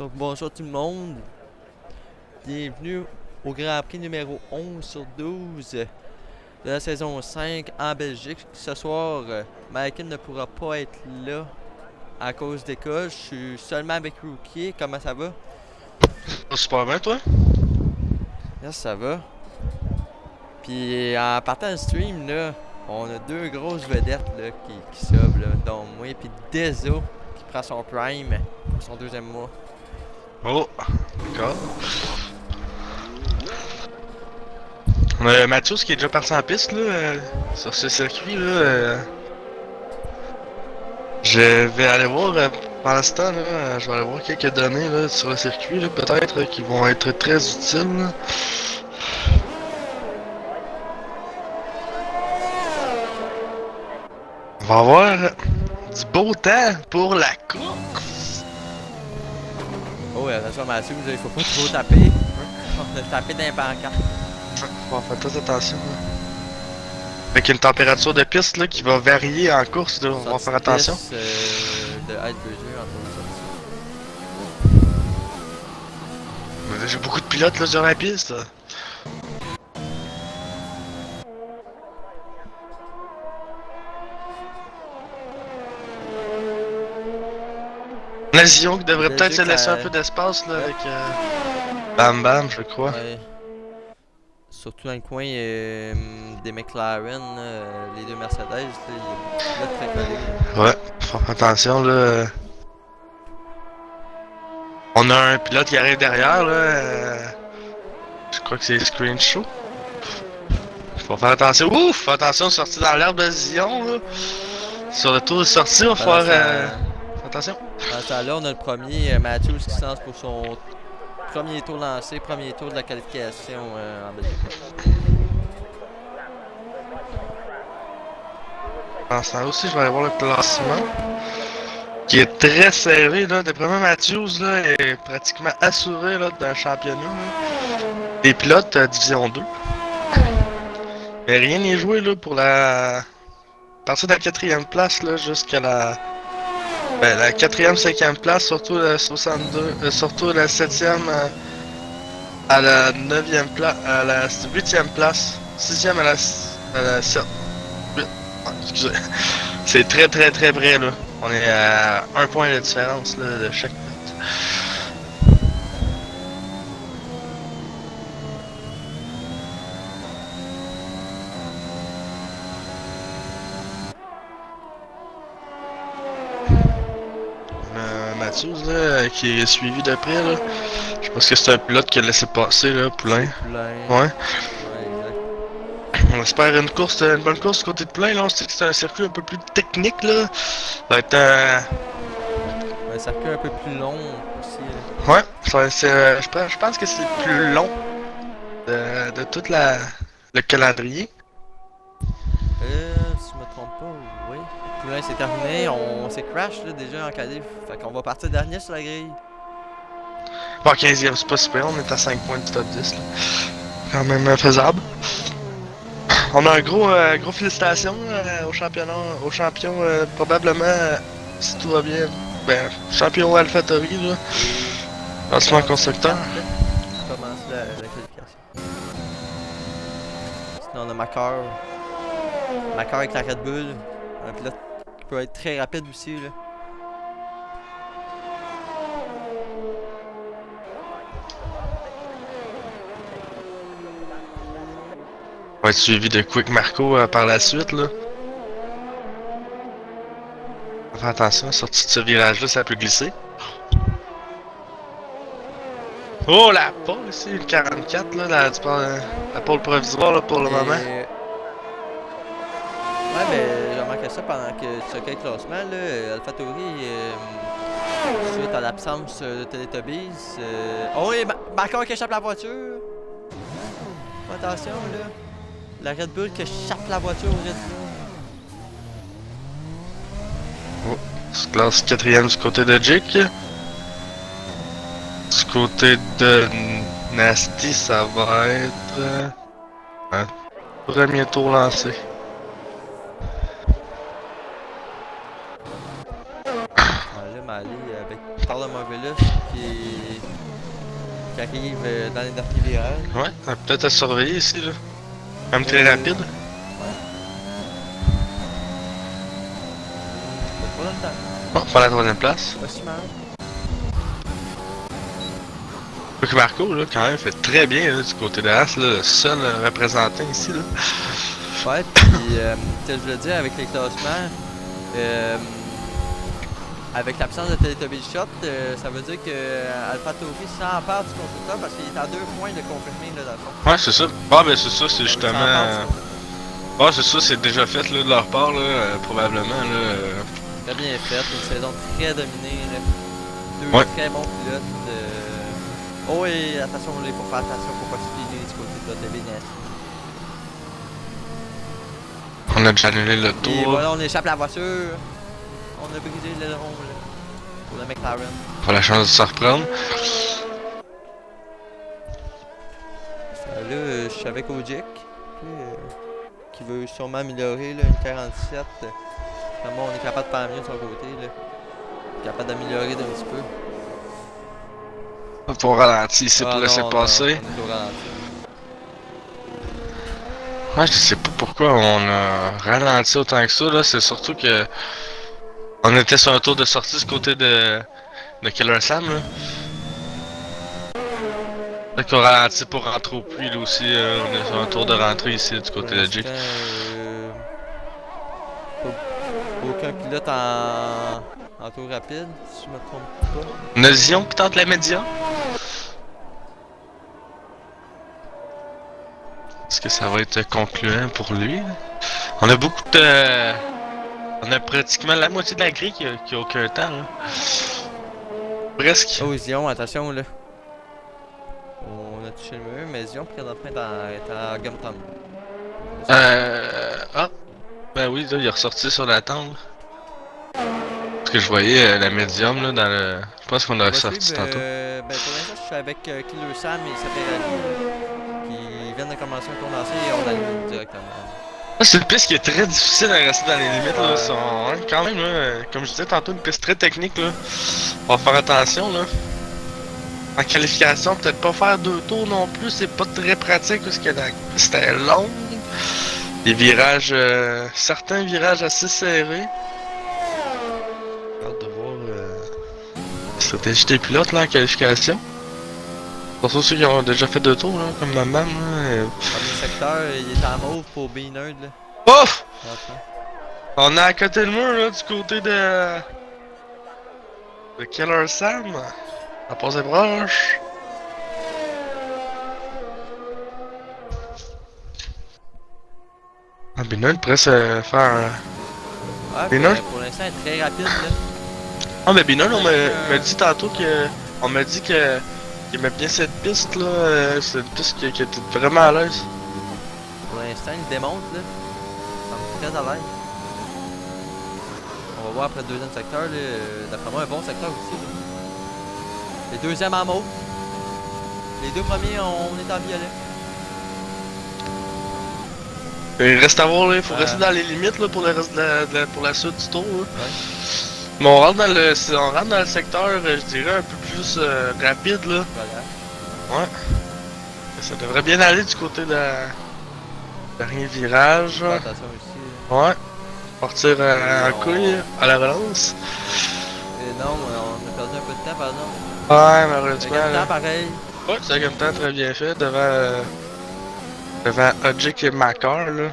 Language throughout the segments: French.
Donc bonjour tout le monde, bienvenue au Grand Prix numéro 11 sur 12 de la saison 5 en Belgique. Ce soir, Michael ne pourra pas être là à cause d'école. Je suis seulement avec Rookie. Comment ça va? Super bien, toi? Yes, ça va. Puis en partant du stream, là, on a deux grosses vedettes là, qui sauvent, là, dont moi, puis Dezo qui prend son prime pour son deuxième mois. Oh, d'accord. On a Mathieu qui est déjà parti en piste là, sur ce circuit là. Je vais aller voir pendant ce temps là, je vais aller voir quelques données là, sur le circuit là, peut-être qui vont être très utiles. Là. On va avoir du beau temps pour la course. Oh, attention Mathieu, il faut pas trop taper. On a tapé dans les pancartes. On va faire très attention. Là. Avec une température de piste là, qui va varier en course, là, on va faire attention. De H2G entre J'ai beaucoup de pilotes là, sur la piste. Nazion qui devrait peut-être se laisser un peu d'espace là avec Bam Bam, je crois. Ouais. Surtout dans le coin des McLaren, les deux Mercedes, là, il y a très collé. Ouais, faut faire attention là. On a un pilote qui arrive derrière là. Je crois que c'est Screen Show. Faut faire attention. Ouf! Attention, sortie dans l'herbe de Zion là. Sur le tour de sortie, on va faire attention. Dans ce temps-là, on a le premier Matthews qui se lance pour son premier tour lancé, premier tour de la qualification en Belgique. Dans ce temps-là aussi, je vais aller voir le classement. Qui est très serré là. D'après moi, Matthews là, est pratiquement assuré là, d'un championnat. Là. Des pilotes Division 2. Mais rien n'est joué là pour la. À partir de la 4e place là jusqu'à la. Ben, la 4e, 5e place, surtout la 62. Surtout la 7e à la 9e place. À la 8e place. 6e à la 7. 8. Ah, excusez. C'est très très très près là. On est à un point de différence là, de chaque pilote. Matthews là, qui est suivi de près là. Je pense que c'est un pilote qui a laissé passer là, Poulain. Poulain. Ouais. Ouais, exact. On espère une bonne course du côté de Poulain là. On sait que c'est un circuit un peu plus technique là. Ça va être Un circuit un peu plus long aussi. Ouais, je pense que c'est le plus long de toute le calendrier. Si je me trompe pas, oui. Poulain c'est terminé, on s'est crash là, déjà en qualif. Fait qu'on va partir dernier sur la grille. Bon, 15e, c'est pas super, on est à 5 points du top 10 là. Quand même faisable. On a un gros félicitations au championnat, au champion probablement si tout va bien. Ben, champion AlphaTauri là. Lancement constructeur. On commence la qualification. Sinon on a Macar. Macar avec la Red Bull. Un pilote qui peut être très rapide aussi là. On va être suivi de Quick Marco par la suite là. Fais attention, sortie de ce virage là, ça peut glisser. Oh la pole ici, une 44 là, la pole provisoire là, pour le moment. Ouais, mais j'ai remarqué ça pendant que tu checkais le classement. Là, AlphaTauri, suite à l'absence de Teletubbies. Oh, et Macar qui échappe la voiture. Attention, là. La Red Bull qui échappe la voiture au Red Bull. Oh, se classe 4e du côté de Jake. Du côté de Nasty, ça va être un premier tour lancé. Là, Mali avec Carlo Morbius qui arrive dans les derniers virages. Ouais, peut-être à surveiller ici, là. Même très rapide. Ouais. Pas dans le temps. Bon, pour la troisième place. Pas si mal. Donc Marco, là, quand même, fait très bien là, du côté de As, là, le seul représentant ici, là. Ouais, puis je veux dire, avec les classements, avec l'absence de Teletubby Shot, ça veut dire que AlphaTauri s'empare du constructeur parce qu'il est à 2 points de confirmer là, dans le fond. Ouais, c'est ça. Ah, ben c'est ça, c'est Il justement. s'empare du constructeur. Ouais, c'est ça, c'est déjà fait là, de leur part, là, probablement. Là, Très bien fait, une saison très dominée. Là. 2 Ouais. très bons pilotes. Oh, et attention, il faut faire attention, faut pas se filer du côté de Benassi. On a déjà annulé le Et tour. voilà, on échappe la voiture. On a brisé l'aileron là, pour le McLaren. Pas la chance de se reprendre. Là, je suis avec Ojik, qui veut sûrement améliorer là, une 47. Vraiment, on est capable de faire mieux de son côté. Là. Capable d'améliorer d'un petit peu. Pour ralentir ici pour laisser non, passer. on est au ralenti. Ouais, je sais pas pourquoi on a ralenti autant que ça, là. C'est surtout que. On était sur un tour de sortie du côté de Killer Sam, là. Fait qu'on ralentit pour rentrer au puits, là aussi. On est sur un tour de rentrée ici du côté de Jake. Aucun pilote en tour rapide, si je me trompe pas. On a Zion qui tente la média. Est-ce que ça va être concluant pour lui? On a beaucoup de... On a pratiquement la moitié de la grille qui a aucun temps, là. Presque. Oh, Zion, attention là. On a touché le mur, mais Zion présentement est en Gum Tom. Ah! Ben oui, là, il est ressorti sur la tente. Parce que je voyais la médium, là, dans le... Je pense qu'on a ressorti tantôt. Ben pour l'instant, je suis avec Killer Sam et Saperali, qui viennent de commencer un condensé et on allume directement. Ah, c'est une piste qui est très difficile à rester dans les limites, là. Hein, quand même, là, comme je disais tantôt, une piste très technique, là. On va faire attention, là. En qualification, peut-être pas faire 2 tours non plus, c'est pas très pratique parce que la piste est longue. Les virages, certains virages assez serrés. J'ai hâte de voir la stratégie des pilotes, là, en qualification. Surtout ceux qui ont déjà fait 2 tours, là, comme ma maman, là. Le premier secteur, il est en mauve pour B-Nerd là. Ouf! Maintenant. On est à côté de mur, là, du côté de Killer Sam. La passe est proche. Ah, Binol pourrait se faire. Ouais, B-Nerd? pour l'instant, il est très rapide là. Ah, mais Binol, on m'a dit tantôt que. On m'a dit que. Qu'il aimait bien cette piste, là. C'est une piste qui était vraiment à l'aise. Pour l'instant, il démonte là. Ça me très à l'aise. On va voir après le deuxième secteur, là. D'après moi, un bon secteur aussi. Là. Les deuxièmes en mauve. Les 2 premiers, on est en violet. Il reste à voir, là. Il faut rester dans les limites, là, pour le reste pour la suite du tour, là. Ouais. Mais on rentre dans le secteur, je dirais, un peu plus rapide, là. Voilà. Ouais. Ça devrait bien aller du côté de dernier virage. Faire attention aussi. Ouais. Partir en couille à la relance. Et non, on a perdu un peu de temps, par exemple. Ouais, malheureusement. Le temps, pareil. Ouais, c'est un temps très bien fait devant Ojik et Makar, là.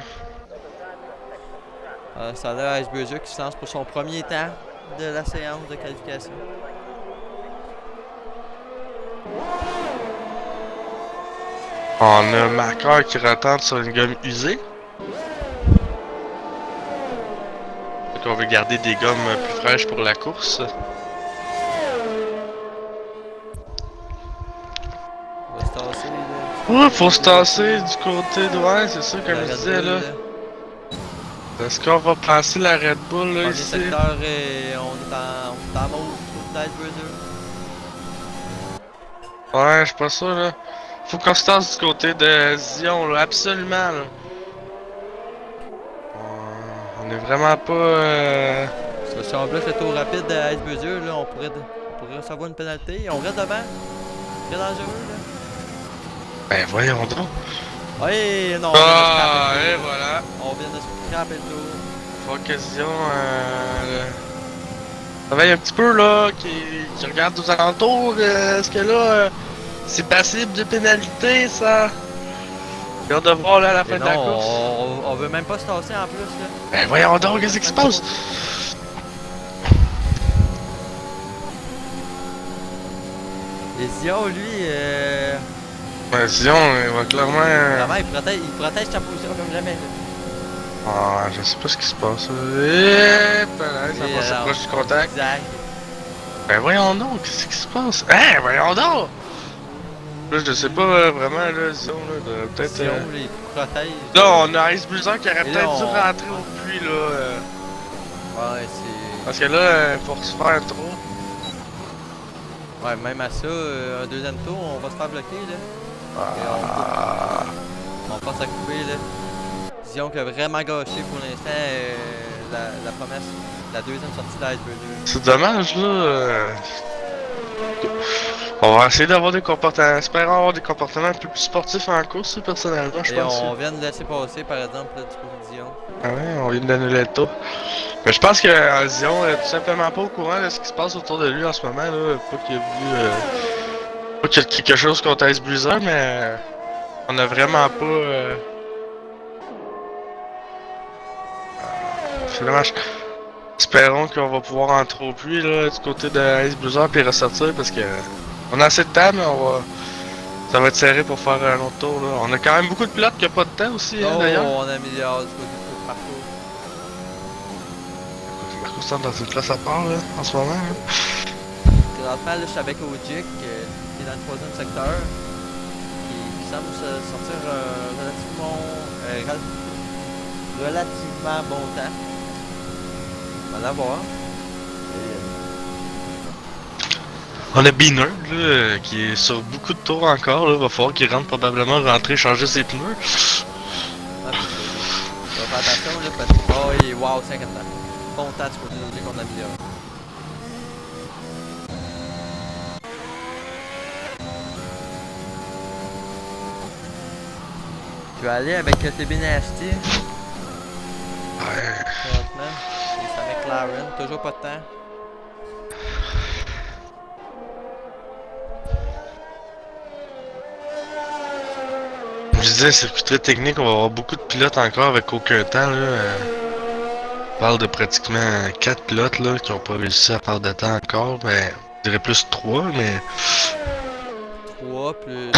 Ça a l'air à SBJ qui se lance pour son premier temps de la séance de qualification. On a Makar qui retente sur une gomme usée. Donc on veut garder des gommes plus fraîches pour la course. On va se tasser, là. Ouais, faut se tasser du côté de... Ouais, c'est ça, comme je disais, là. Est-ce qu'on va passer la Red Bull, là, Premier ici? secteur, et on est en mode tout d'SBJ. Ouais, je suis pas sûr, là. Faut qu'on se tasse du côté de Zion, là, absolument, là. On est vraiment pas... Parce que si on bloque le tour rapide de SBJ, là, on pourrait pourrait recevoir une pénalité. On reste devant. Très dangereux, là. Ben voyons donc. Oui, non, on vient de Ah, scraper le et tour. voilà. On vient de scraper le tour. Occasion, travaille un petit peu là, qui regarde aux alentours. Est-ce que là, c'est passible de pénalité, ça? J'ai hâte de voir là à la fin Et de la non, course. on veut même pas se tasser en plus, là. Ben voyons donc, qu'est-ce qui se passe? Et Zion, lui, Ben Zion, il va clairement... vraiment, il protège sa position comme jamais. Ah, je sais pas ce qui se passe. Et ben, ça Et va s'approcher du contact. Exact. Ben voyons donc, qu'est-ce qui se passe? Hein, voyons donc! Là, je sais pas vraiment, là, Zion, là, de peut-être... Zion, il protège. Là, on a Ice Blizzard qui aurait Et peut-être là, dû on- rentrer au puits, là. Ouais, c'est... Parce que là, faut se faire trop. Ouais, même à ça, un deuxième tour, on va se faire bloquer, là. Ah. On passe à couper, là. Zion qui a vraiment gâché pour l'instant la promesse, la deuxième sortie d'Iceberger. C'est dommage, là. On va essayer d'avoir des comportements... Espérons avoir des comportements un peu plus sportifs en course, personnellement, je Et pense. on vient de laisser passer, par exemple, là, du côté de Zion. Ah ouais, on vient de l'annuler le tour. Mais je pense que Zion est tout simplement pas au courant de ce qui se passe autour de lui en ce moment, là. Pas qu'il a vu... Pas qu'il y a quelque chose contre Ice Blizzard, mais... On a vraiment pas... C'est dommage. Espérons qu'on va pouvoir entrer au puits là, du côté de Ice Blizzard puis ressortir parce que on a assez de temps mais on va. Ça va être serré pour faire un autre tour là. On a quand même beaucoup de pilotes qui n'ont pas de temps aussi hein, Oh, d'ailleurs. on améliore du côté du parcours. Marco semble dans une classe à part là, en ce moment. Là. Présentement, là, je suis avec Ojik, qui est dans le troisième secteur, qui semble se sortir relativement bon temps. On va la voir. On a Beaner là, qui est sur beaucoup de tours encore là. Va falloir qu'il rentre probablement rentrer changer ses pneus. Ah, c'est ça. On va faire attention là, parce que. Oh, et wow, 50 ans. Bon temps du côté d'Ojik qu'on améliore. Tu vas aller avec TB Nasty. Ouais. Présentement. Et sa McLaren. Toujours pas de temps. Je disais, circuit très technique, on va avoir beaucoup de pilotes encore avec aucun temps. Là. On parle de pratiquement 4 pilotes là, qui n'ont pas réussi à faire de temps encore. Mais, je dirais plus 3, mais 3 plus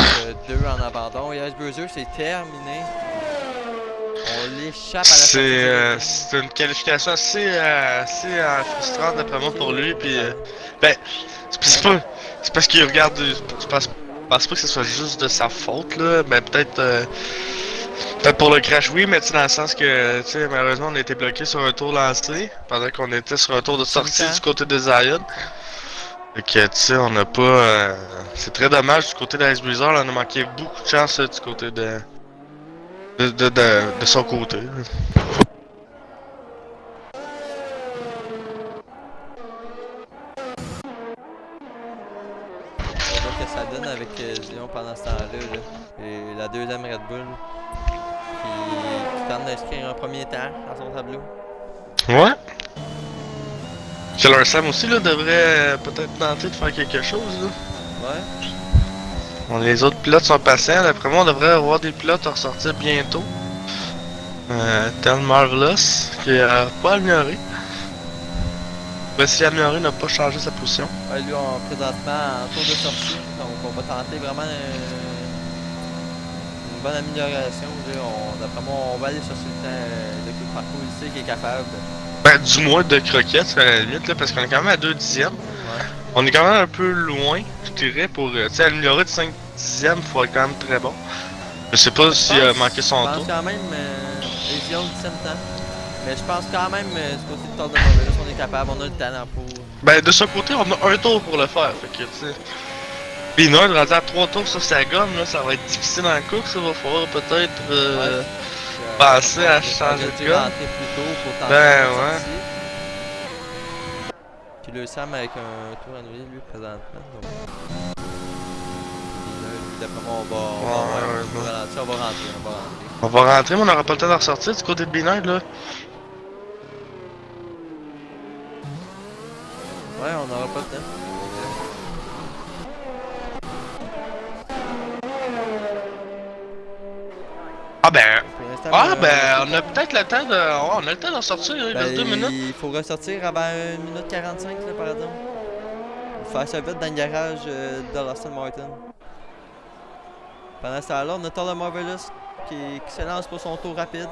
2 en abandon. Et Iceberger, c'est terminé. On l'échappe à la sortie de c'est une qualification assez frustrante d'après moi pour lui. Puis, ben, c'est parce qu'il regarde. Je pense pas que ce soit juste de sa faute là, mais peut-être pour le crash oui, mais tu sais dans le sens que tu sais malheureusement on a été bloqué sur un tour lancé pendant qu'on était sur un tour de sortie du côté de Zion. Fait que tu sais on n'a pas c'est très dommage du côté d'Ice Blizzard, on a manqué beaucoup de chance du côté de son côté. On voit que ça donne avec Zion pendant ce temps-là. Là. Et la deuxième Red Bull qui tente d'inscrire un premier temps à son tableau. Ouais. Killer Sam aussi là devrait peut-être tenter de faire quelque chose là. Ouais. Bon, les autres pilotes sont patients, d'après moi on devrait avoir des pilotes à ressortir bientôt. Tel Marvelous qui a pas amélioré. Mais si amélioré n'a pas changé sa position. Ouais, lui, on présentement en tour de sortie. Donc, on va tenter vraiment une bonne amélioration. D'après moi, on va aller chercher le temps de coup de parcours ici qui est capable. Ben, du moins de croquettes, à la limite, là, parce qu'on est quand même à 2 dixièmes. Ouais. On est quand même un peu loin, je dirais, pour améliorer de 5 dixièmes, il faut être quand même très bon. Je sais pas s'il a manqué son Je tour. pense quand même, Zion 17 ans. Mais je pense quand même, du côté de Tour de Marvelous, on est capable, on a le talent pour. Ben, de ce côté, on a un tour pour le faire, fait que, tu sais. Puis une heure, rendu à 3 tours sur sa gomme, là, ça va être difficile en course, ça va falloir peut-être penser à changer de gomme. Rentrer plus tôt pour tenter Ben, la ouais. sortie. Puis le Sam avec un tour annulé, lui, présentement. Donc, puis là, d'après moi, on va ralentir, on va rentrer, on va rentrer. On va rentrer, mais on n'aura pas le temps de ressortir du côté de B9, là. Ouais, on n'aura pas le temps. Ah ben... Pour l'instant, Ah ben, on a peut-être le temps de... Ouais, on a le temps d'en sortir, il reste 2 minutes. Il faut ressortir avant 1 minute 45, là, par exemple. Faut faire ça vite dans le garage de l'Aston Martin. Pendant ce temps-là, on a Tyler Marvelous qui se lance pour son tour rapide.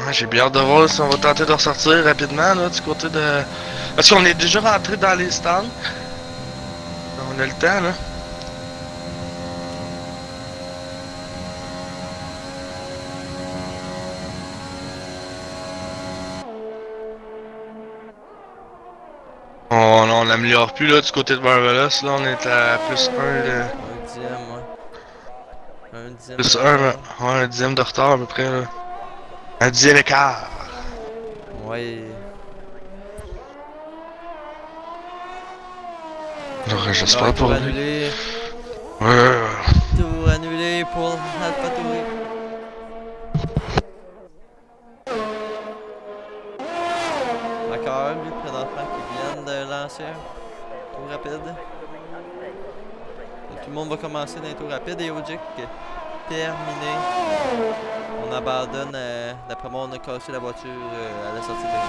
Ouais, j'ai bien hâte de voir si on va tenter de ressortir rapidement, là, du côté de... Parce qu'on est déjà rentré dans les stands. On a le temps, là. On n'améliore plus, là, du côté de Marvelous, là, on est à plus 1 de... Un dixième, ouais. Un dixième. Plus 1, ouais, un dixième de retard à peu près, là. Un dixième écart. Ouais. Alors, j'espère pour Tour lui. annulé. Ouais. Tour annulé pour AlphaTauri. D'accord, lui, présentement, qui vient de lancer un tour rapide. Et tout le monde va commencer dans les tours rapides et Ogic terminé. On abandonne. D'après moi, on a cassé la voiture à la sortie de la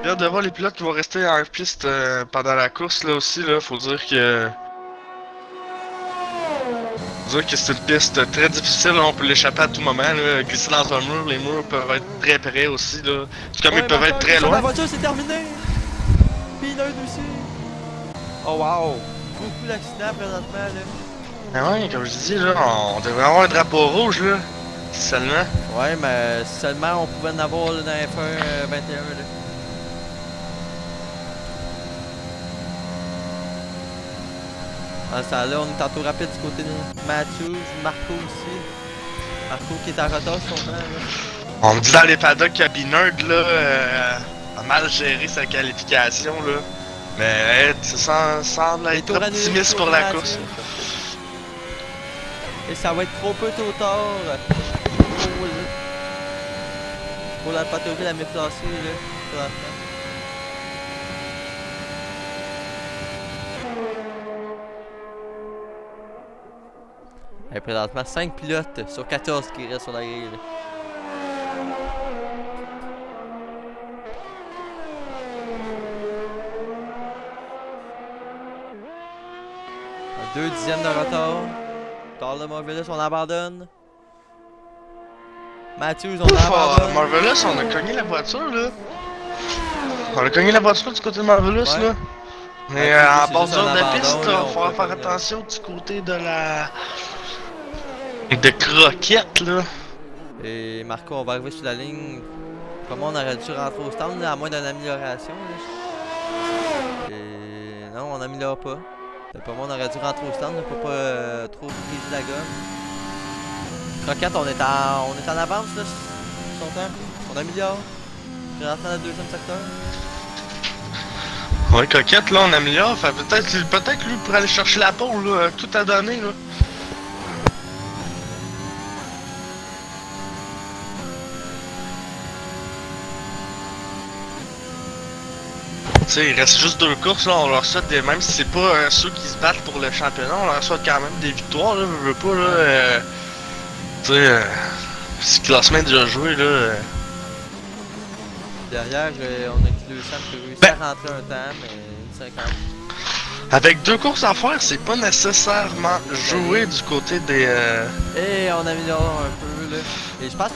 J'ai hâte de voir les pilotes qui vont rester en piste pendant la course, là aussi, là. Faut dire que c'est une piste très difficile, là. On peut l'échapper à tout moment, là. Glisser dans un mur, les murs peuvent être très près aussi, là. Tout comme ils peuvent être très loin. La voiture, c'est terminé! Pilote aussi! Oh wow! Beaucoup d'accidents présentement, là. Ah ouais, comme je dis, là, on devrait avoir un drapeau rouge, là. Seulement. Ouais, mais seulement on pouvait en avoir là, dans F1 21, là. Dans ce temps-là, on est en tour rapide du côté de Matthews, Marco aussi. Marco qui est en retard sur son temps, là. On me dit dans les paddocks que Binard, là, a mal géré sa qualification, là. Mais ça semble être optimiste pour la course. Et ça va être trop peu tôt tard pour la patrouille la mieux placée, là, présentement. Et présentement, 5 pilotes sur 14 qui restent sur la grille. Là. À 2 dixièmes de retard. Tyler Marvelous, on abandonne. Matthews, on abandonne. Marvelous, on a cogné la voiture, là. On a cogné la voiture du côté de Marvelous, Ouais. là. Mais en bordure de piste, il va falloir faire attention du côté de la... de croquette, là. Et Marco, on va arriver sur la ligne. Comment on aurait dû rentrer au stand, là, à moins d'une amélioration. Là. Et non, on n'améliore pas. Pour moi, on aurait dû rentrer au stand pour pas trop briser la gomme. Croquette, on est en avance là, sur son temps. On améliore. Présentement dans le deuxième secteur. Ouais, coquette, là, on améliore. Fait peut-être lui pour aller chercher la pole, là, tout à donner, là. Tu sais, il reste juste 2 courses, là, on leur souhaite des... Même si c'est pas ceux qui se battent pour le championnat, on leur souhaite quand même des victoires, là, je veux pas, là, tu sais, si le classement est déjà joué, là... Derrière, on a le Sam qui a réussi à rentrer un temps, mais 50. Avec 2 courses à faire, c'est pas nécessairement joué du côté des... Et on améliore un peu, là. Et je pense...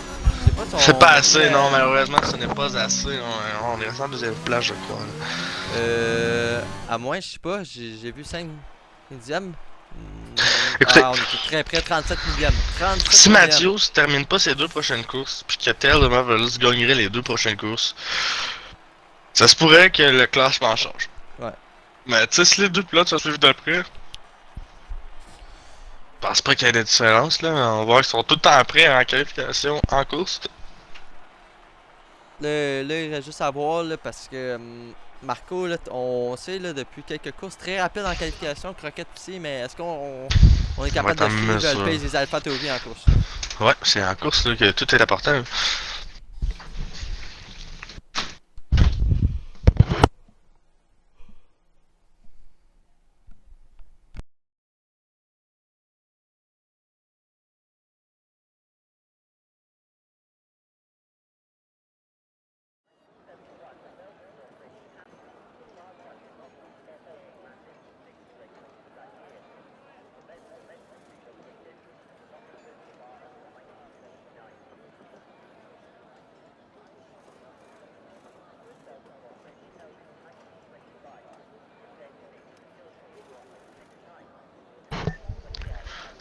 C'est pas assez, non, malheureusement, ce n'est pas assez. On est resté en deuxième place, je crois. Là. À moins, je sais pas, j'ai vu 5 millièmes. Écoutez, on était très près, 37 millièmes. 37 si millièmes. Matthews termine pas ses 2 prochaines courses, puis que Tyler Marvelous gagnerait les 2 prochaines courses, ça se pourrait que le classement change. Ouais. Mais tu sais, si les 2 pilotes se suivent d'après, Je pense pas qu'il y ait des différences, là. On va voir qu'ils sont tout le temps prêts en qualification, en course. Là, il reste juste à voir là, parce que Marco, là, on sait là, depuis quelques courses très rapides en qualification, Croquette aussi, mais est-ce qu'on est On va capable être de en suivre le mesure. pace des Alpha Tauri en course? Ouais, c'est en course là, que tout est important.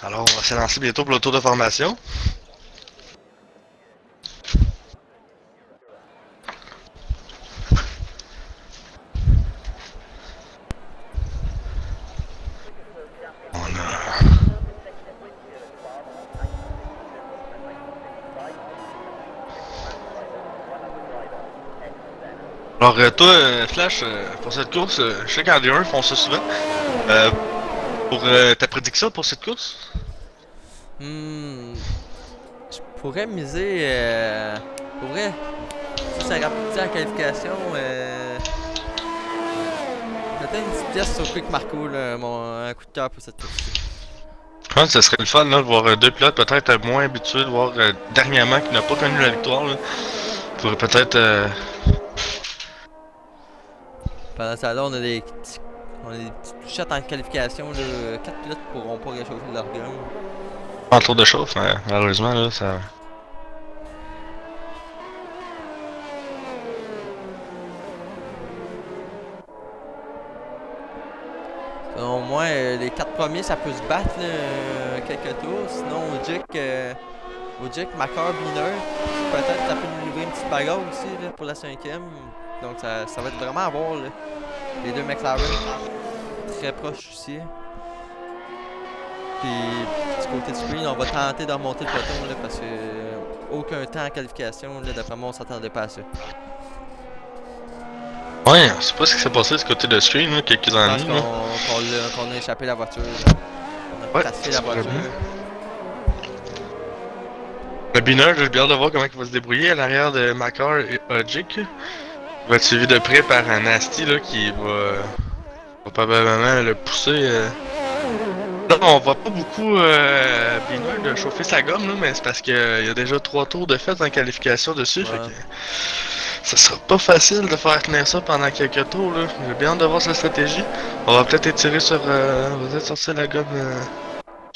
Alors, on va s'élancer bientôt pour le tour de formation. On a... Alors, toi, Flash, pour cette course, je sais qu'en D1 ils font ça souvent. Euh, pour ta prédiction pour cette course? Hmm, je pourrais miser. Pour vrai, si ça rapidité en qualification, peut-être une petite pièce sur Quick Marco, là, un coup de cœur pour cette course-ci. Je pense que ce serait le fun là, de voir deux pilotes peut-être moins habitués, de voir dernièrement qui n'a pas connu la victoire. Là. Pourrait peut-être. Pendant ça, là, on a des petites touchettes en qualification. Là, 4 pilotes pourront pas réchauffer leur gomme. En tour de chauffe, mais malheureusement, là, ça. Selon moi, les 4 premiers, ça peut se battre là, quelques tours. Sinon, Ogic, Makar, Biner, peut-être ça peut nous livrer une petite bagarre aussi là, pour la 5e. Donc ça va être vraiment à voir. Là. Les deux McLaren, très proches aussi. Puis du côté du screen, on va tenter de remonter le peloton là, parce que aucun temps en qualification, là, d'après moi, on s'attendait pas à ça. Ouais, je sais pas ce qui s'est passé de ce côté de screen, là, quelques Je pense années. Là. qu'on a échappé la voiture. Là. On a Ouais, cassé la voiture. Le bineur, j'ai bien hâte de voir comment il va se débrouiller à l'arrière de Makar et Ogic. Il va être suivi de près par un Nasty là, qui va probablement le pousser. Là, on voit pas beaucoup Bineur de chauffer sa gomme, là, mais c'est parce qu'il y a déjà 3 tours de fait en qualification dessus. Ouais. Fait que ça sera pas facile de faire tenir ça pendant quelques tours. Là. J'ai bien hâte de voir sa stratégie. On va peut-être étirer sur. On va peut-être sortir la gomme. Je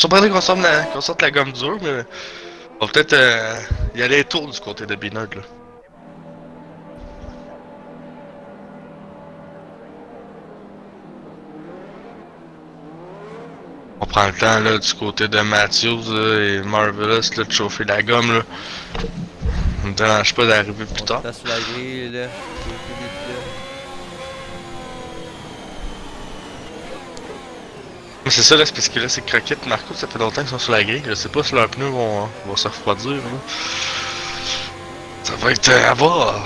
suis surpris qu'on sorte la gomme dure, mais on va peut-être y aller tour du côté de Bineur. Là. On prend le temps là, du côté de Matthews là, et Marvelous là, de chauffer la gomme. Là. On ne dérange pas d'arriver plus tard. On est sur la grille, là. Mais c'est ça là, c'est parce que là c'est Croquette Marco, ça fait longtemps qu'ils sont sur la grille. Je sais pas si leurs pneus vont se refroidir. Là. Ça va être à voir.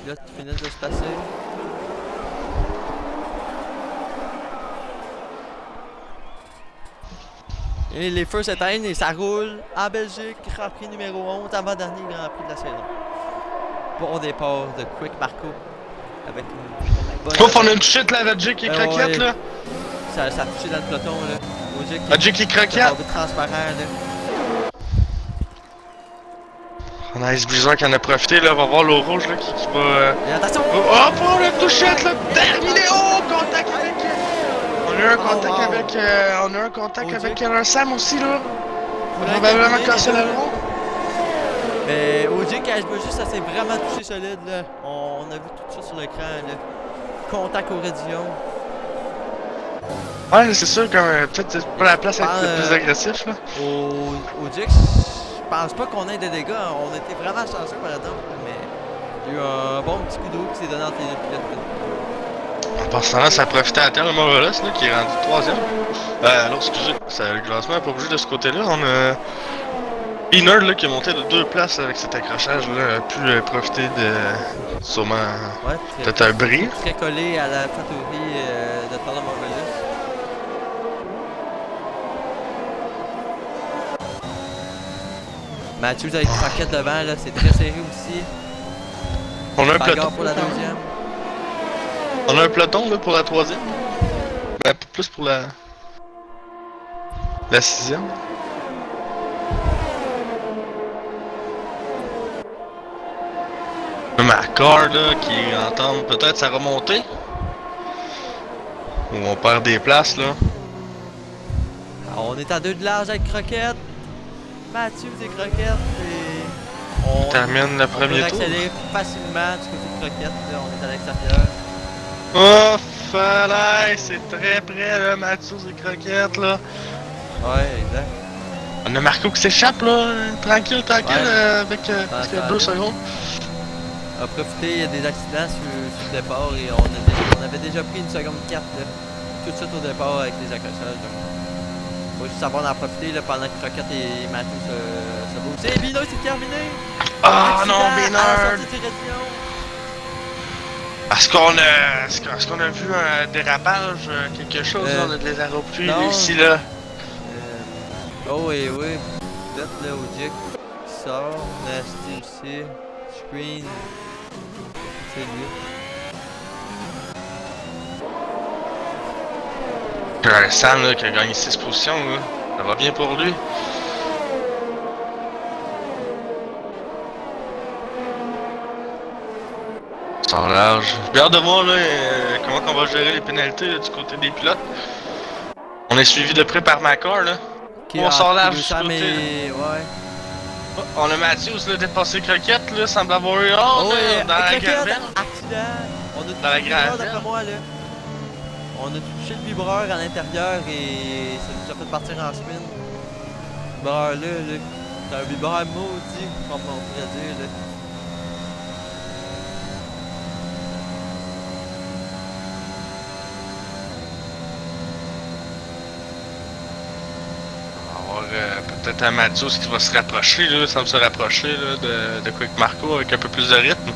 Les pilotes qui finissent de se passer. Et les feux s'éteignent et ça roule en Belgique. Grand Prix numéro 11, avant-dernier Grand Prix de la saison. Bon départ de Quick Marco. Avec une bonne. Ouf, on a une chute là, Adjic qui est Croquette ouais. là. Ça a touché dans le peloton là. Adjic qui est Croquette. Transparent là. On a Ice Blizzard qui en a profité là, on va voir l'eau rouge là qui va. Et attention! Oh, pour le touchette là! Terminé! Oh! Contact avec. On a eu un contact avec. On a eu un contact avec un Sam aussi là. On a probablement cassé la roue. Mais Ogic HB juste ça s'est vraiment touché solide là. On a vu tout ça sur l'écran là. Contact au radion. Ouais, c'est sûr, comme peut-être c'est pas la place à être le plus agressif, là. Au Dix, je pense pas qu'on ait des dégâts. On était vraiment chanceux par exemple, mais il y a eu un bon petit coup d'eau qui s'est donné entre les deux pilotes. En passant là, ça a profité à terre de Morales, là, qui est rendu 3ème. Alors, excusez, le classement n'est pas bougé de ce côté-là. On a Inerd, là, qui est monté de 2 places avec cet accrochage-là, a pu profiter de sûrement Ouais, peut-être un bris. très collé à la factory de Tandem Morales. Matthews avec Crockett devant, là, c'est très serré aussi. On a un Bagarre peloton pour la deuxième. On a un peloton là, pour la 3ème. Ben, plus pour la 6ème. Macor là, qui entend peut-être sa remontée. Ou on perd des places là. Alors, on est à 2 de large avec Crockett. Matthews et Crockett. Et on termine le premier peut tour. accélérer facilement du côté de Crockett. Là, on est à l'extérieur. Oh, fallait, c'est très près là, Mathieu et Croquette là. Ouais, exact. On a Marco qui s'échappe là, tranquille, Ouais. avec 2 secondes. On a profité des accidents sur le départ et on avait déjà pris une seconde 4 là, tout de suite au départ avec les accrochages. Il faut juste savoir en profiter là, pendant que Crockett et Matthew se boostent. Et Bino, c'est terminé! Ah Accident non, à la Bénard! sortie de direction. Est-ce qu'on a vu un dérapage, quelque chose là, de les aéroplanes non. ici là? Oh et oui, peut-être là au Jack qui sort, Nasty aussi, Screen, c'est lui. Sam là, qui a gagné 6 positions, là. Ça va bien pour lui. Sans large. J'ai hâte de voir là, comment on va gérer les pénalités là, du côté des pilotes. On est suivi de près par Macor là. On sort large du côté. Mais... ouais. Oh, on a Matthews là, dépassé Croquette là, semble avoir eu hors là, dans la gravelle. Accident! On a Dans la gravelle. d'après moi là. On a touché le vibreur à l'intérieur et ça nous a fait partir en spin. Le vibreur là, c'est un vibreur maudit, comme on pourrait dire là. Peut-être un Mathieu qui va se rapprocher, là, semble se rapprocher là, de Quick Marco avec un peu plus de rythme.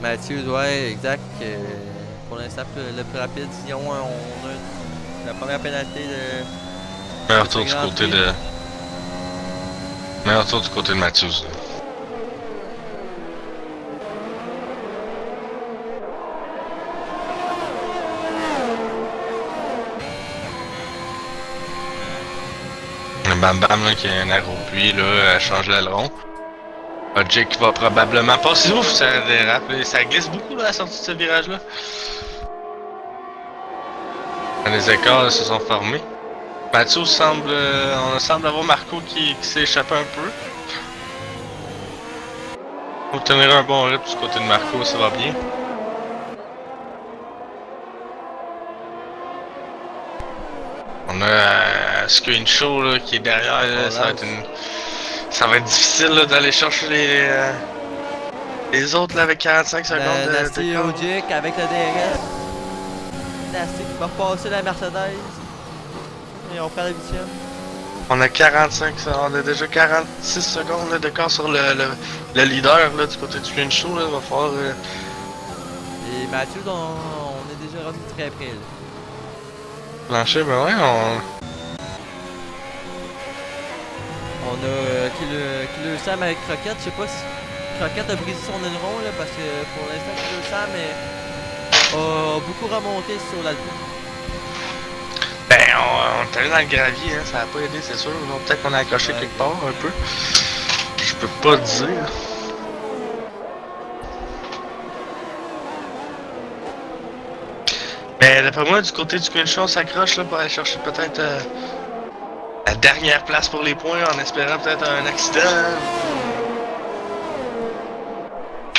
Matthews, ouais, exact. Pour l'instant, le plus rapide, si on a la première pénalité de. Meilleur tour du côté de. Meilleur tour du côté de Matthews. Bam Bam là, qui a un aéropluie là, elle change l'aileron. Jake va probablement passer. Ouf, ça dérape. Ça glisse beaucoup là, à la sortie de ce virage là. Les écarts là, se sont formés. Mathieu semble. On semble avoir Marco qui s'est échappé un peu. Faut tenir un bon rythme du côté de Marco, ça va bien. On a Screen Show là, qui est derrière, là, ça va être difficile d'aller chercher les autres là, avec 45 secondes Nasty Ojic avec le DRS. Nasty qui va repasser la Mercedes. Et on prend la 8ème. On a 45, on a déjà 46 secondes là, de quart sur le leader là, du côté du Screen Show. Là, va falloir. Et Mathieu, on est déjà rendu très près là. Plancher, ben ouais, On a Killer Sam avec Crockett. Je sais pas si Crockett a brisé son aileron là, parce que pour l'instant Killer Sam a beaucoup remonté sur l'Alpine. Ben on est allé dans le gravier, hein, ça a pas aidé c'est sûr. Peut-être qu'on a accroché quelque part un peu. Je peux pas dire. Mais d'après moi, du côté du Screen Show, on s'accroche là pour aller chercher peut-être la dernière place pour les points en espérant peut-être un accident.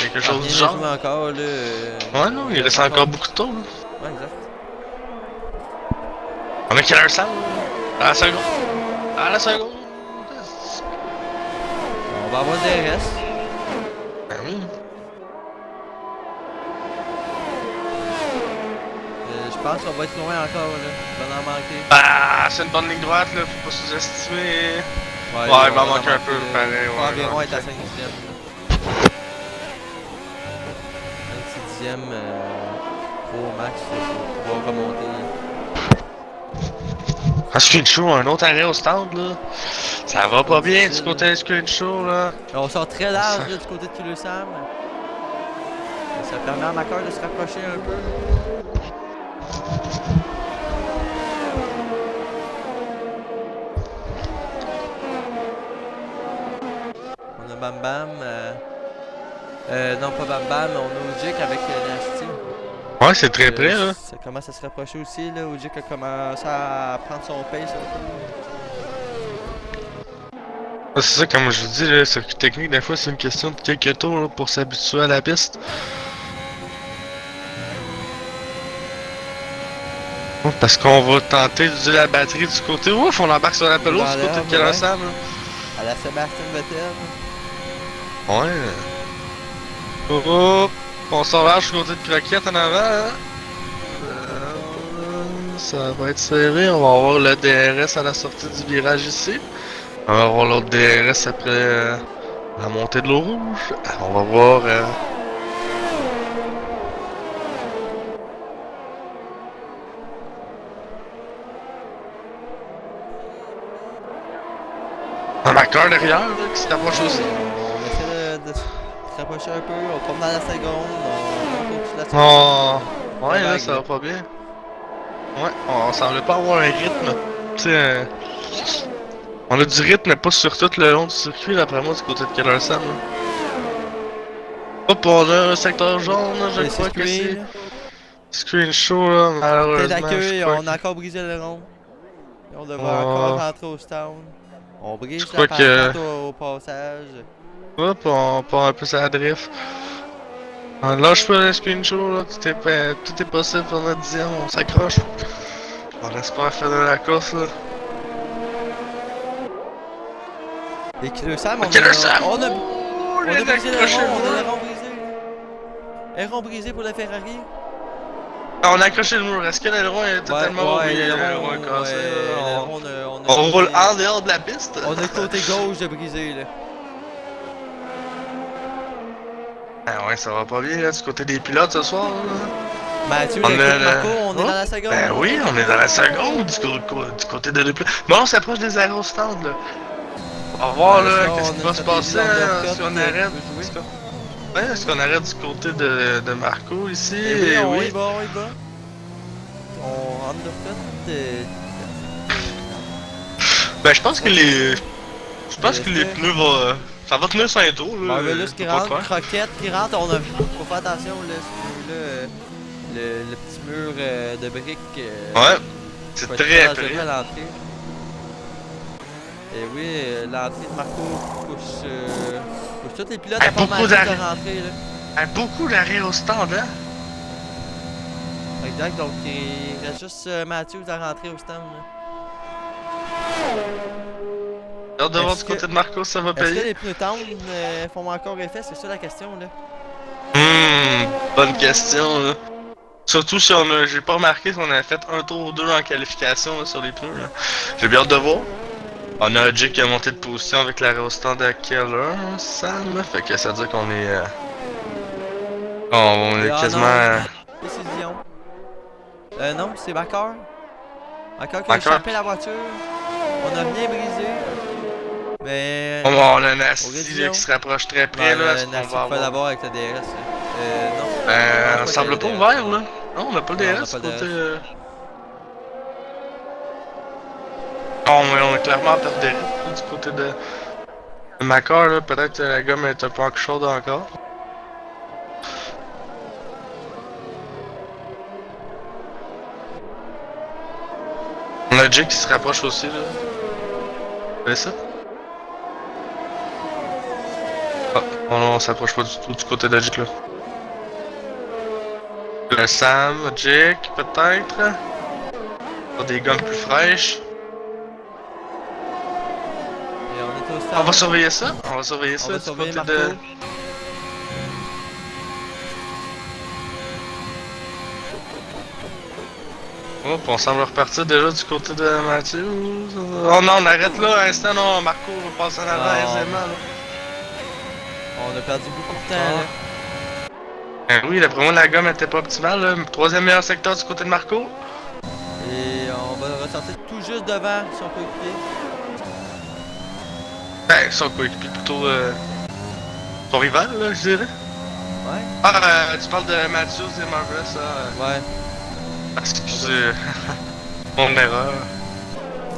quelque Ah, chose rien du n'est genre. joué encore, là. Ouais, non, il reste encore beaucoup de tours, là. Ouais, exact. On a Killer Sam, à la seconde. À la seconde. On va avoir des restes. Ben oui. Je pense qu'on va être loin encore, là. Il va en manquer. Ah, c'est une bonne ligne droite, là, faut pas sous-estimer. Ouais, il on va en en manquer un peu, pareil, Faut ouais, environ en être à effet. 5e. 6e, gros max, pour pouvoir remonter. Ah, Screen Show, un autre arrêt au stand, là. Ça va pas bien du Difficile. côté de Screen Show, là. On sort très large là, du côté de Killer Sam. Ça permet à Macar de se rapprocher un peu. On a Bam Bam. Non, pas Bam Bam, on a Ojik avec Nasty. Ouais, c'est très près, là. Ça commence à se rapprocher aussi. Là. Ojik a commencé à prendre son pace un peu. Ah, c'est ça, comme je vous dis, le circuit technique, des fois, c'est une question de quelques tours là, pour s'habituer à la piste. Oh, parce qu'on va tenter d'utiliser la batterie du côté. Ouf, on embarque sur la pelouse Dans du côté de l'herbe, Killer ouais. Sam. À la Sébastien Vettel. Ouais. Oh, on s'en va du côté de Croquette en avant. Hein? Ça va être serré. On va avoir le DRS à la sortie du virage ici. On va avoir l'autre DRS après la montée de l'eau rouge. On va voir. Un marqueur derrière là, qui se rapproche aussi. On essaie de se rapprocher un peu. On tombe dans la seconde. On monte au-dessus de la Oh, seconde. ouais, là, Vague, ça va pas bien. Ouais, on semble pas avoir un rythme. Tu sais, on a du rythme, mais pas sur tout le long du circuit, d'après moi, du côté de Killer Sam. Là. Hop, on a un secteur jaune, là, je Et crois que c'est. screen. Screen show, là, Tête malheureusement. d'accueil, Je crois on a encore brisé le rond. Et on devrait encore Oh. rentrer au stand. On brise Je la crois que- pancarte au passage. Hop, on part un peu sur la drift. On lâche pas le screen show, là, tout est possible pour notre 10e, on s'accroche. On espère faire de la course, là. Et Killer Sam, Killer Sam! on a Oh, il a brisé le accroché rond, on a le le mur. rond brisé. Le rond brisé pour la Ferrari. Ah, on a accroché le mur, est-ce que l'aileron est totalement Ouais, oublié? l'aileron, Est cassé, là. l'aileron, On a le roule côté- en dehors de la piste? On a le côté gauche de brisé, là. Ah ouais, ça va pas bien, là, du côté des pilotes ce soir, là. Mathieu, On l'équipe a le- Marco, on est Oh, dans la seconde. Ben oui, on est dans la seconde du côté de deux pilotes. Bon, on s'approche des aérostands, là. On va voir, Ouais, là, ça, qu'est-ce on qui a va une se stratégie passer, hein, d'undercut si on qui arrête. peut jouer. Ouais, est-ce qu'on arrête du côté de Marco ici? Et oui, Et on oui. y va, on y va. On undercut. Ben, je pense que les. Je pense que les pneus vont. Ça va tenir 5 tours, là. Marvelous faut qui pas rentre, croire. Croquette qui rentre. Faut faire attention, là, ce mur-là. Le petit mur de briques. Ouais, c'est faut être très dangereux près. à l'entrée. Et oui, l'entrée de Marco pousse tous les pilotes à Hey, part beaucoup Mathieu de d'arrêts. rentrer, là. Ah, beaucoup d'arrêts au stand, hein? Exact, donc il reste juste Mathieu à rentrer au stand, là. J'ai hâte de voir Est-ce du côté que- de Marco, ça va Est-ce que payer. les pneus tendres font encore effet? C'est ça la question, là. Bonne question, là. Surtout si on a. J'ai pas remarqué si on a fait un tour ou deux en qualification là, sur les pneus, là. J'ai bien hâte de voir. On a Jake qui a monté de position avec l'arrêt au stand à Keller, Sam. Fait que ça veut dire qu'on est. On est Ah, quasiment. non. Décision. Non, c'est Backer. Backer qui a Backer. échappé la voiture. On a bien brisé. Mais. On a Nasty Aurélion. là, qui se rapproche très près, là. Est-ce qu'on Nasty va peut avoir. l'avoir avec le DRS. Non. On Je pense semble qu'il pas y a le ouvert, là. Non, on a pas le Non, on a DRS pas le côté. DRS. Non, mais on a clairement perdu des rythmes du côté de Macar, là. Peut-être que la gomme est un peu chaude encore. On a Jake qui se rapproche aussi, là. Vous voyez ça? Ah. Oh non, on s'approche pas du tout du côté de Jake là. Le Sam, Jake, peut-être. Pour des gommes plus fraîches. Et on est au stade. On va surveiller ça. On va surveiller On ça va du surveiller côté Marco. de. Oh, puis on semble repartir déjà du côté de Mathieu. Oh non, on arrête là, un instant, non, Marco va passer en avant Non. aisément là. On a perdu beaucoup de temps là. Ben oui, d'après moi, la gomme était pas optimale. Là. Troisième meilleur secteur du côté de Marco. Et on va ressortir tout juste devant son coéquipier. Ben, son coéquipier plutôt. Son rival, là, je dirais. Ouais. Ah, tu parles de Matthews et Marvelous, ça. Ouais. Excusez. Mon erreur.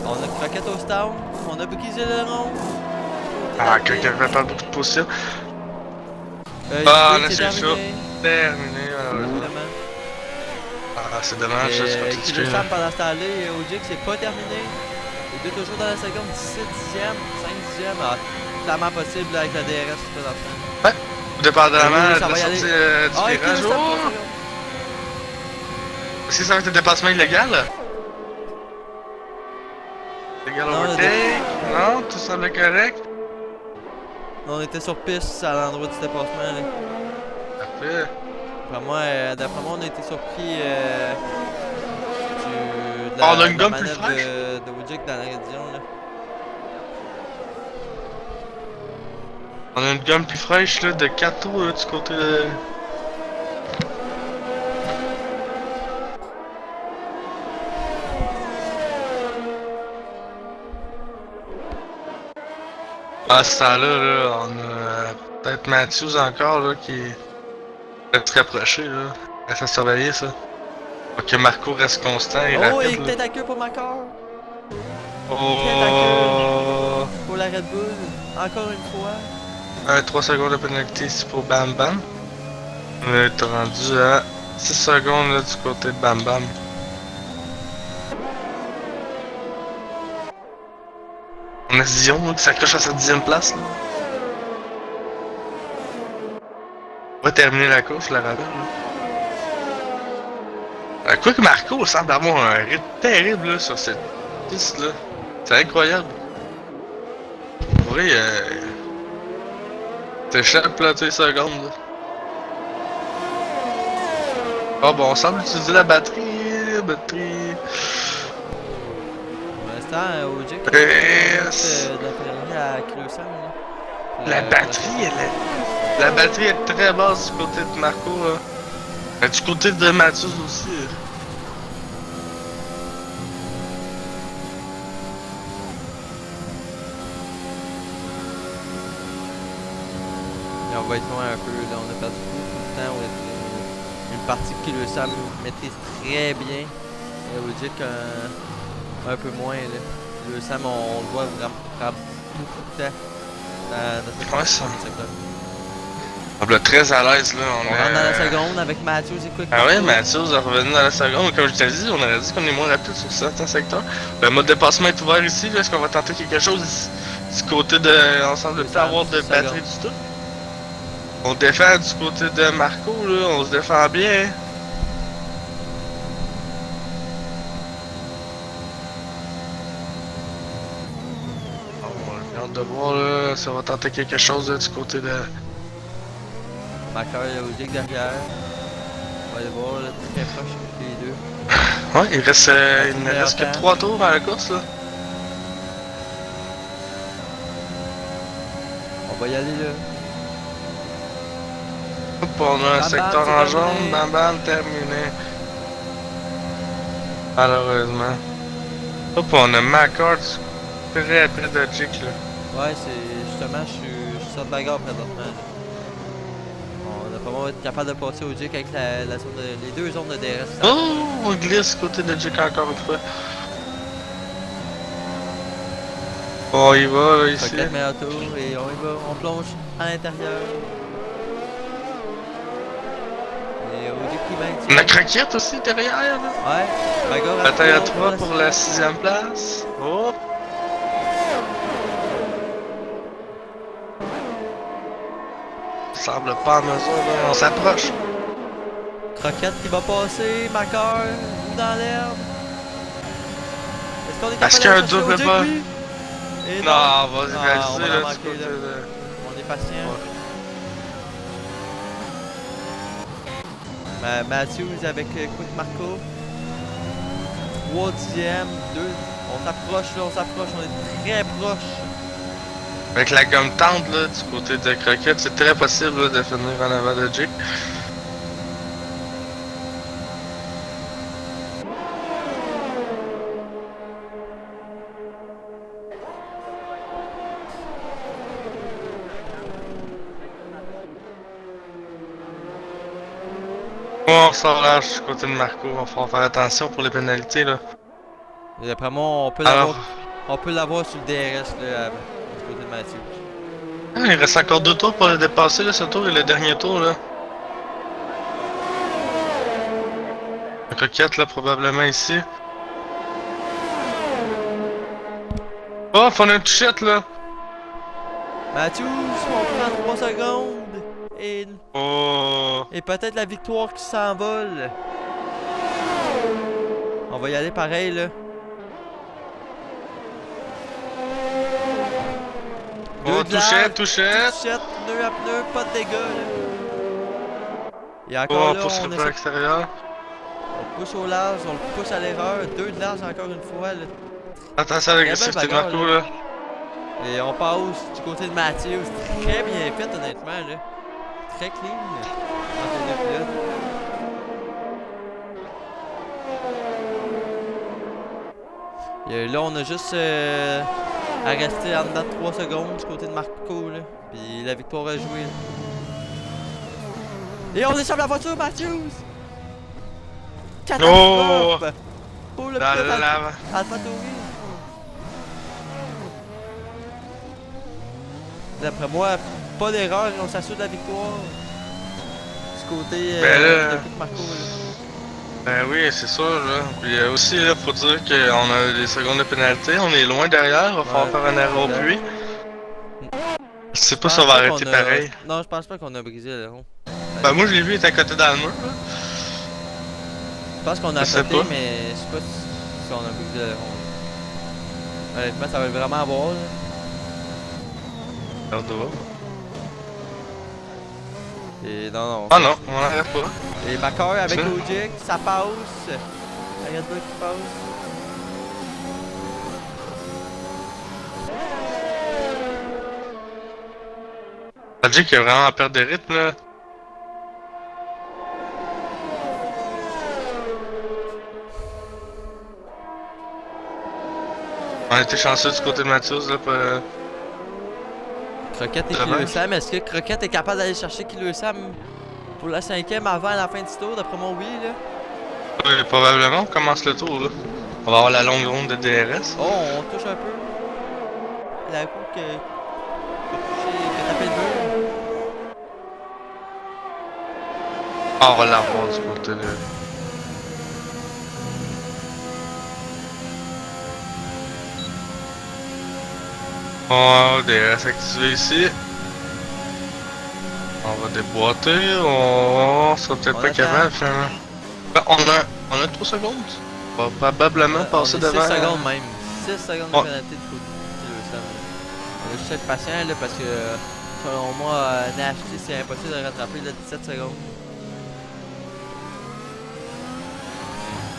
On a Croquette au stade. On a brisé le rond. Ah, quelqu'un fait pas beaucoup de position. Ah, on a c'est fait le show. terminé. Terminé, malheureusement. Vraiment. Ah, c'est dommage, ça, c'est pas Qui le savent pendant ce temps-là, Ojik, c'est pas terminé. Les deux toujours dans la seconde, 17 dixièmes, 5 dixièmes. Ah, clairement possible avec la DRS, c'est pas dans le Ouais, dépendamment Oui, de ça la va y sortie aller. du Ah, virage. Qui le Oh! savent, Est-ce que ça va être un dépassement illégal? Illégal Non, overtake? Non, tout semble correct. on était sur piste à l'endroit du dépassement. Là. Parfait. D'après moi, on a été surpris de On a la, une de la gomme plus manœuvre fraîche? de Wojcik dans la région. Là. On a une gomme plus fraîche là, de Kato là, du côté de. À ce temps-là, là, on a peut-être Matthews encore là, qui est se rapprocher là. Reste à surveiller ça. Faut que Marco reste constant et Oh, et rapide. tête à queue pour Macor. Oh! Pour la Red Bull. Encore une fois. 3 secondes de pénalité ici pour Bam Bam. On est rendu à 6 secondes là, du côté de Bam Bam. On a Zion là, qui s'accroche à sa 10e place. Là. On va terminer la course, je la rappelle. Quoi que Marco semble avoir un rythme terrible là, sur cette piste là. C'est incroyable. Pour vrai, t'échappes là, tes secondes. Là. Ah bon, on semble utiliser la batterie. Pour l'instant, Ojik Yes. de la Ferrari à Kilo Sam. La batterie, la batterie est très basse du côté de Marco. Là. Du côté de Mathieu aussi. Et on va être loin un peu. Là. On a perdu beaucoup de temps. Une partie que Kilo Sam maîtrise très bien. Et Ojik un peu moins. Là. Kilo Sam, on le voit vraiment prendre beaucoup de temps dans cette Ouais, ça. secteur. On est très à l'aise là. On rentre dans la seconde avec Matthews et Quick. Ah ouais, Mathieu est revenu dans la seconde. Comme je t'ai dit, on aurait dit qu'on est moins rapide sur certains secteurs. Le mode dépassement est ouvert ici. Est-ce qu'on va tenter quelque chose ici, du côté de. On semble pas avoir de batterie du tout. On défend du côté de Marco, là. On se défend bien. On a hâte de voir là, si on va tenter quelque chose là, du côté de. Macor et Ojik derrière. On va aller voir là, très proche les deux. Ouais, il ne reste que 3 tours à la course là. On va y aller là. Hop, on a un Bam, secteur bam, en c'est jaune, terminé. bam bam, terminé. Malheureusement. Hop, on a Macor très près de Jake là. Ouais, c'est justement, je suis sur de bagarre présentement. Là. On a vraiment être capable de passer au Jake avec la zone les deux zones de DRS. Oh, on glisse côté de Jake encore une fois. On y va là ici. Croquette meilleur tour et on y va, on plonge à l'intérieur. Et Ojik qui On a maintient. Croquette aussi derrière là. Ouais, bagarre Bataille à 3 pour la 6e place. Oh. semble pas en mesure, là. On s'approche. Croquette qui va passer, Macar, dans l'herbe. Est-ce qu'on est Est-ce capable qu'il y a un d'aller chercher double Ojic, pas? lui? Et Non, vas-y, Ah, on réaliser, va la là, manquer, du côté là. de... On est patient. Ouais. Matthews avec Quick Marco. 3e, 2. On s'approche là, on s'approche, on est très proche. Avec la gomme tendre, là, du côté de Croquette, c'est très possible, là, de finir en avant de Jake. On sort large du côté de Marco, il va falloir faire attention pour les pénalités, là. Et d'après moi, Alors, on peut l'avoir sur le DRS là, du côté de Matthews. il reste encore 2 tours pour le dépasser, là, ce tour est le dernier tour, là. Croquette, là, probablement ici. Oh, on a une touchette, là. Matthews, on prend 3 secondes. Oh. Et peut-être la victoire qui s'envole. On va y aller pareil là. Oh, touchette, touchette. Touchette, pneu à pneu, pas de dégâts là. Et Oh, encore on là, pousse on le pas à l'extérieur. pousse au large, on le pousse à l'erreur. 2 de large encore une fois là. Attention à l'agressivité de bagarre, Marco, là. Et on passe du côté de Matthews. Très bien fait honnêtement là. Très clean. Entre les deux pilotes. Et là, on a juste à rester en dedans de 3 secondes du côté de Marco. Là. Puis la victoire a joué. Là. Et on échappe la voiture, Matthews! Catastrophe! Pour le Dans pilote la... AlphaTauri. D'après moi, pas d'erreur et on s'assure de la victoire. Du côté de Marco. Là. Ben oui, c'est sûr, là. Puis aussi, là, faut dire qu'on a des secondes de pénalité, on est loin derrière, va falloir faire un arrêt au puits. Je sais pas si on va arrêter pareil. Non, je pense pas qu'on a brisé le rond. Ben moi, je l'ai vu, il était à côté dans le mur, là. Je pense qu'on a Je sais sauté, pas. mais je sais pas si on a brisé le rond. Honnêtement, ça va vraiment avoir, là. Regarde de voir. Et non. Ah non, on n'arrête pas. Et Macar avec Ça. Ojic, ça passe. La Red Bull qui passe. Jake qui est vraiment à perdre de rythme, là. On a été chanceux du côté de Mathias, là, pour... Croquette et Killer Sam. Est-ce que Croquette est capable d'aller chercher Killer Sam pour la 5e avant la fin du tour? D'après moi, oui, là. Oui, probablement, on commence le tour, là. On va avoir la longue ronde de DRS. Oh, on touche un peu. La coup que tapé le mur. Ah, on va l'avoir du côté de... Oh, DRS activé ici. On va déboîter, on sera peut-être pas capable finalement. Ben, on a 3 secondes. On va probablement passer on est devant. 6 secondes même. 6 secondes de Ouais. pénalité de côté de Killer Sam. On va juste être patient là parce que selon moi, Nashty c'est impossible de rattraper là, 17 secondes.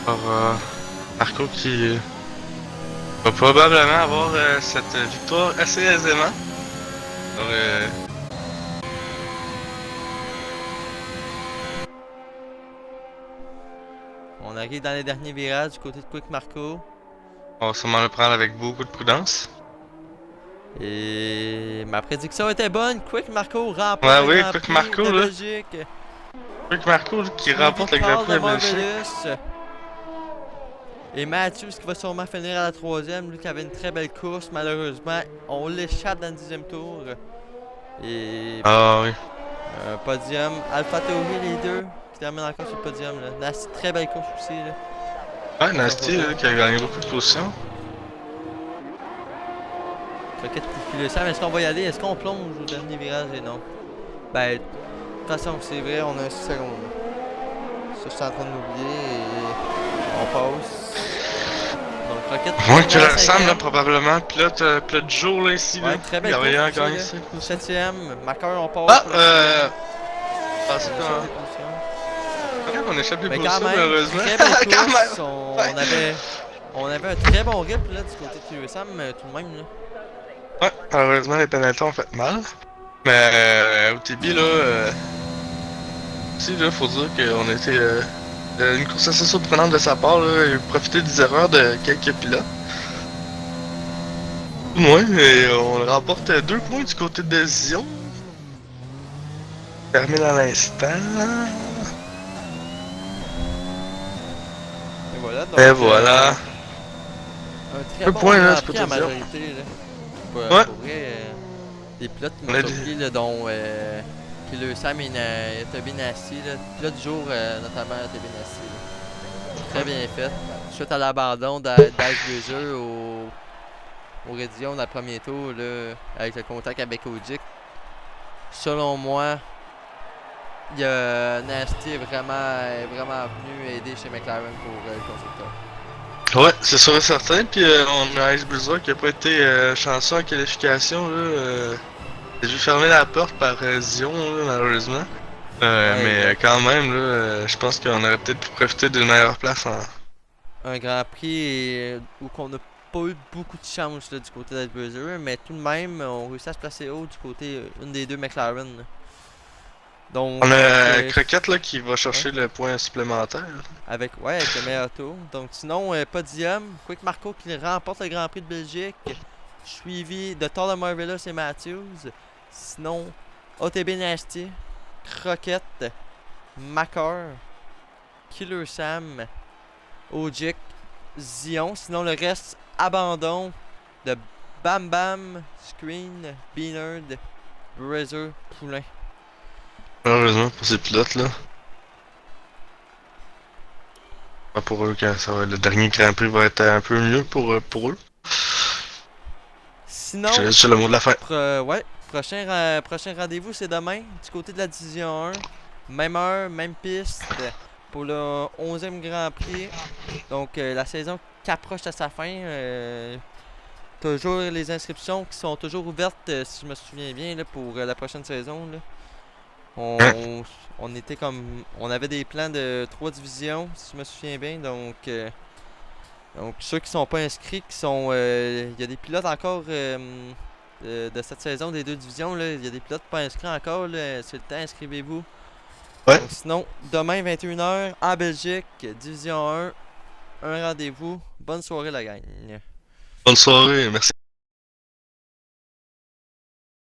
Alors, Marco qui va probablement avoir cette victoire assez aisément. Alors, On arrive dans les derniers virages du côté de Quick Marco. on va sûrement le prendre avec beaucoup de prudence. Et ma prédiction était bonne. Quick Marco remporte Ouais, le oui, Grand Quick Prix Marco, de là. Belgique. Quick Marco là, qui remporte le Grand Prix de Belgique. Marvelous. Et Matthews qui va sûrement finir à la 3e, lui qui avait une très belle course, malheureusement, on l'échappe dans le 10e tour. Et Ah oui. podium, AlphaTauri les deux, qui terminent encore sur le podium. Là. Nasty, très belle course aussi. Là. Ouais, Nasty là, qui a gagné beaucoup de positions. Croquette qui le savent, est-ce qu'on va y aller? Est-ce qu'on plonge au dernier virage? Et non. Ben, de toute façon, c'est vrai, on a un 6 secondes. Ça, je suis en train de l'oublier et on passe. Donc, Rocket Moi, termine que à la le Sam, là, 5e. probablement. Pilote du jour, là, ici, là. Ouais, très Il y belle a course rien à aussi, gagner, là. c'est quoi ça? 7e, Macker, on passe Ah, pour le 6e. Ah, c'est On quoi, échappe hein? des positions. Ouais, on échappe les Mais quand positions, même, malheureusement. très belle Quand course. même! On Ouais. avait, on avait un très bon rythme là, du côté de QSM, tout de même. Là. Ouais, malheureusement, les pénalités ont fait mal. Mais OTB, là, aussi, là, faut dire qu'on était une course assez surprenante de sa part, là. Il a profité des erreurs de quelques pilotes. Ouais, et on remporte 2 points du côté de Zion. Termine à l'instant. Et voilà, donc Et voilà. un très 2 bon points, là, Grand c'est pas Prix à trop dire. majorité. Là. Ouais, Pour vrai, des pilotes qui on m'ont a surpris, là, dont Killer Sam et Tobinassi. Pilote du jour, notamment Tobinassi. Très bien fait. Suite à l'abandon d'Icebreezer au Rédion dans le premier tour, là, avec le contact avec Ogic. Selon moi, Nasty est vraiment venu aider chez McLaren pour le constructeur. Ouais, c'est sûr et certain. Puis on a Ice Blizzard qui a pas été chanceux en qualification. Là, j'ai vu fermer la porte par Zion, là, malheureusement. Ouais, Mais quand même, là, je pense qu'on aurait peut-être pu profiter d'une meilleure place en. un Grand Prix où on n'a pas eu beaucoup de chance là, du côté d'Albuzzer, mais tout de même, on réussit à se placer haut du côté une des deux McLaren. Là. Donc, On a Croquette là, qui va chercher ouais, le point supplémentaire. avec le meilleur tour. Donc, sinon, podium, Quick Marco qui remporte le Grand Prix de Belgique, suivi de Tyler Marvelous et Matthews. Sinon, OTB Nasty, Croquette, Macker, Killer Sam, Ogic, Zion. Sinon, le reste, abandon de Bam Bam, Screen, Beanerd, Brazer, Poulain. Malheureusement pour ces pilotes là. Pas pour eux, quand ça va, le dernier Grand Prix va être un peu mieux pour eux. Sinon, Je te laisse sur le mot de la fin. ouais, prochain rendez-vous, c'est demain, du côté de la division 1. Même heure, même piste, pour le 11e Grand Prix. Donc, la saison qui approche à sa fin. Toujours les inscriptions qui sont toujours ouvertes, si je me souviens bien, là, pour la prochaine saison. Là. Hein? On était comme. On avait des plans de 3 divisions, si je me souviens bien. Donc ceux qui sont pas inscrits, qui sont. Il y a des pilotes encore de cette saison des 2 divisions. Il y a des pilotes pas inscrits encore. C'est le temps, inscrivez-vous. Ouais. Donc, sinon, demain 21h en Belgique, division 1, un rendez-vous. Bonne soirée la gang. Bonne soirée, merci.